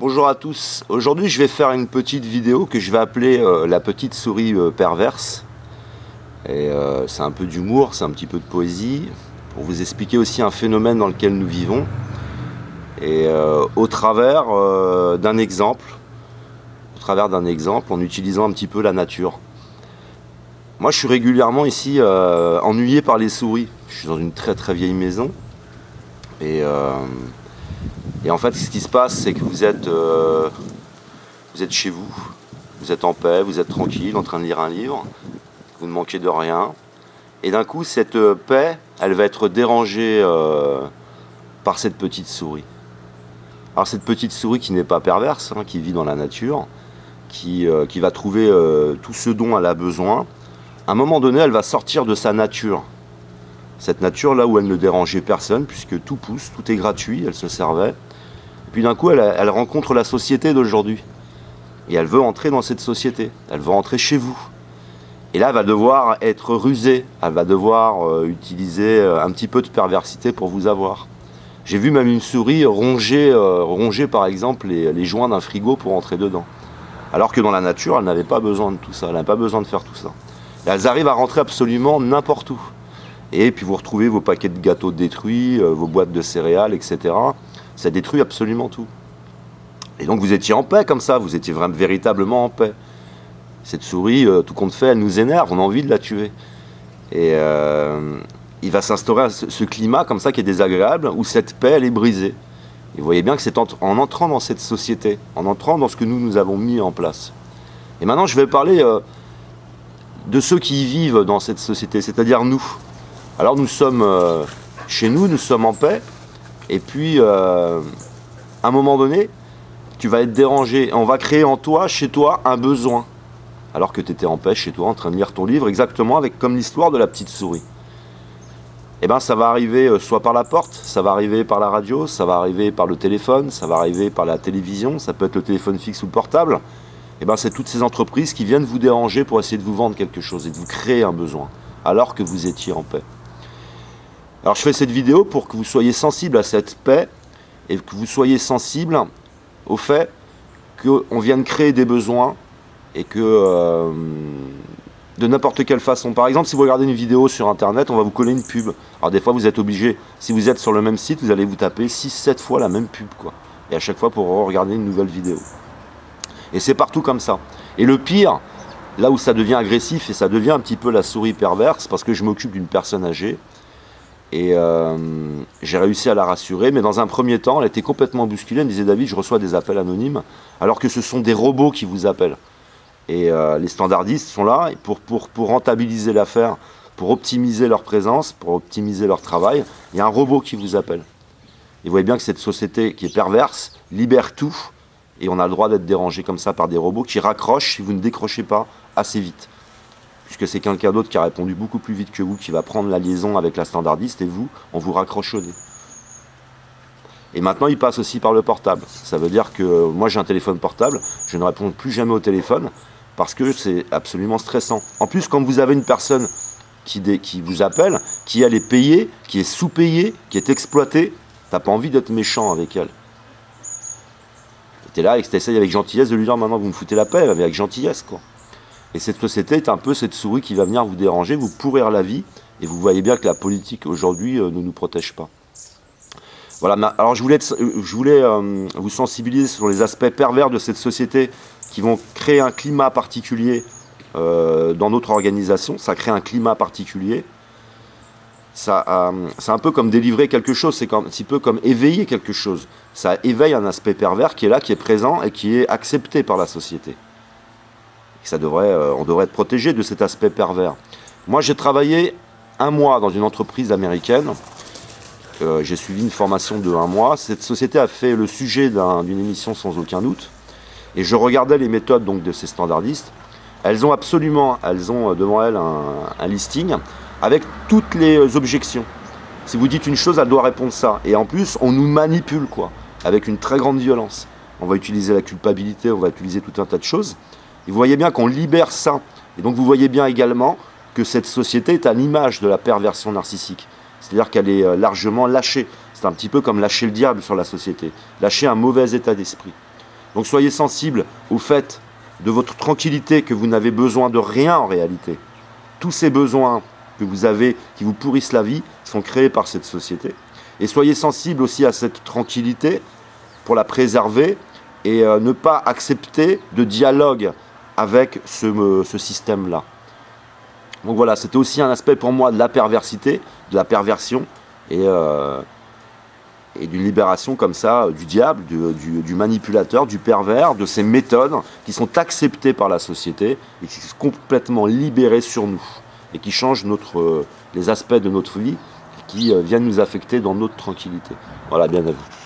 Bonjour à tous. Aujourd'hui, je vais faire une petite vidéo que je vais appeler la petite souris perverse. Et c'est un peu d'humour, c'est un petit peu de poésie, pour vous expliquer aussi un phénomène dans lequel nous vivons. Et au travers d'un exemple, en utilisant un petit peu la nature. Moi, je suis régulièrement ici ennuyé par les souris. Je suis dans une très très vieille maison. Et en fait, ce qui se passe, c'est que vous êtes chez vous, vous êtes en paix, vous êtes tranquille, en train de lire un livre, vous ne manquez de rien. Et d'un coup, cette paix, elle va être dérangée par cette petite souris. Alors cette petite souris qui n'est pas perverse, qui vit dans la nature, qui va trouver tout ce dont elle a besoin, à un moment donné, elle va sortir de sa nature. Cette nature là où elle ne dérangeait personne, puisque tout pousse, tout est gratuit, elle se servait. Et puis d'un coup, elle rencontre la société d'aujourd'hui. Et elle veut entrer dans cette société, elle veut entrer chez vous. Et là, elle va devoir être rusée, elle va devoir utiliser un petit peu de perversité pour vous avoir. J'ai vu même une souris ronger par exemple les joints d'un frigo pour entrer dedans. Alors que dans la nature, elle n'avait pas besoin de tout ça, elle n'a pas besoin de faire tout ça. Et elles arrivent à rentrer absolument n'importe où. Et puis vous retrouvez vos paquets de gâteaux détruits, vos boîtes de céréales, etc. Ça détruit absolument tout. Et donc vous étiez en paix comme ça, vous étiez vraiment, véritablement en paix. Cette souris, tout compte fait, elle nous énerve, on a envie de la tuer. Et il va s'instaurer ce climat comme ça qui est désagréable, où cette paix, elle est brisée. Et vous voyez bien que c'est en entrant dans cette société, en entrant dans ce que nous avons mis en place. Et maintenant, je vais parler de ceux qui y vivent dans cette société, c'est-à-dire nous. Alors nous sommes chez nous, nous sommes en paix, et puis à un moment donné, tu vas être dérangé. On va créer en toi, chez toi, un besoin. Alors que tu étais en paix chez toi, en train de lire ton livre, exactement comme l'histoire de la petite souris. Eh bien ça va arriver soit par la porte, ça va arriver par la radio, ça va arriver par le téléphone, ça va arriver par la télévision, ça peut être le téléphone fixe ou le portable. Eh bien c'est toutes ces entreprises qui viennent vous déranger pour essayer de vous vendre quelque chose et de vous créer un besoin, alors que vous étiez en paix. Alors je fais cette vidéo pour que vous soyez sensible à cette paix et que vous soyez sensible au fait qu'on vienne créer des besoins et que de n'importe quelle façon. Par exemple, si vous regardez une vidéo sur internet, on va vous coller une pub. Alors des fois vous êtes obligé, si vous êtes sur le même site, vous allez vous taper 6-7 fois la même pub, quoi. Et à chaque fois pour regarder une nouvelle vidéo. Et c'est partout comme ça. Et le pire, là où ça devient agressif et ça devient un petit peu la souris perverse, parce que je m'occupe d'une personne âgée, et j'ai réussi à la rassurer, mais dans un premier temps, elle était complètement bousculée. Elle me disait: David, je reçois des appels anonymes, alors que ce sont des robots qui vous appellent. Et les standardistes sont là pour rentabiliser l'affaire, pour optimiser leur présence, pour optimiser leur travail. Il y a un robot qui vous appelle. Et vous voyez bien que cette société qui est perverse libère tout, et on a le droit d'être dérangé comme ça par des robots qui raccrochent si vous ne décrochez pas assez vite. Puisque c'est quelqu'un d'autre qui a répondu beaucoup plus vite que vous, qui va prendre la liaison avec la standardiste, et vous, on vous raccroche au nez. Et maintenant, il passe aussi par le portable. Ça veut dire que moi, j'ai un téléphone portable, je ne réponds plus jamais au téléphone, parce que c'est absolument stressant. En plus, quand vous avez une personne qui vous appelle, qui elle est payée, qui est sous-payée, qui est exploitée, t'as pas envie d'être méchant avec elle. Tu es là et tu essayes avec gentillesse de lui dire: maintenant vous me foutez la paix, mais avec gentillesse, quoi. Et cette société est un peu cette souris qui va venir vous déranger, vous pourrir la vie, et vous voyez bien que la politique aujourd'hui ne nous protège pas. Voilà, alors je voulais vous sensibiliser sur les aspects pervers de cette société qui vont créer un climat particulier dans notre organisation. Ça crée un climat particulier. C'est un peu comme délivrer quelque chose, c'est un petit peu comme éveiller quelque chose. Ça éveille un aspect pervers qui est là, qui est présent et qui est accepté par la société. On devrait être protégé de cet aspect pervers. Moi, j'ai travaillé 1 mois dans une entreprise américaine. J'ai suivi une formation de 1 mois. Cette société a fait le sujet d'une émission sans aucun doute. Et je regardais les méthodes donc, de ces standardistes. Elles ont devant elles un listing avec toutes les objections. Si vous dites une chose, elle doit répondre ça. Et en plus, on nous manipule, quoi, avec une très grande violence. On va utiliser la culpabilité, on va utiliser tout un tas de choses. Et vous voyez bien qu'on libère ça. Et donc vous voyez bien également que cette société est à l'image de la perversion narcissique. C'est-à-dire qu'elle est largement lâchée. C'est un petit peu comme lâcher le diable sur la société. Lâcher un mauvais état d'esprit. Donc soyez sensibles au fait de votre tranquillité, que vous n'avez besoin de rien en réalité. Tous ces besoins que vous avez, qui vous pourrissent la vie, sont créés par cette société. Et soyez sensibles aussi à cette tranquillité pour la préserver et ne pas accepter de dialogue avec ce système-là. Donc voilà, c'était aussi un aspect pour moi de la perversité, de la perversion et d'une libération comme ça du diable, du manipulateur, du pervers, de ces méthodes qui sont acceptées par la société et qui sont complètement libérées sur nous et qui changent les aspects de notre vie, qui viennent nous affecter dans notre tranquillité. Voilà, bien à vous.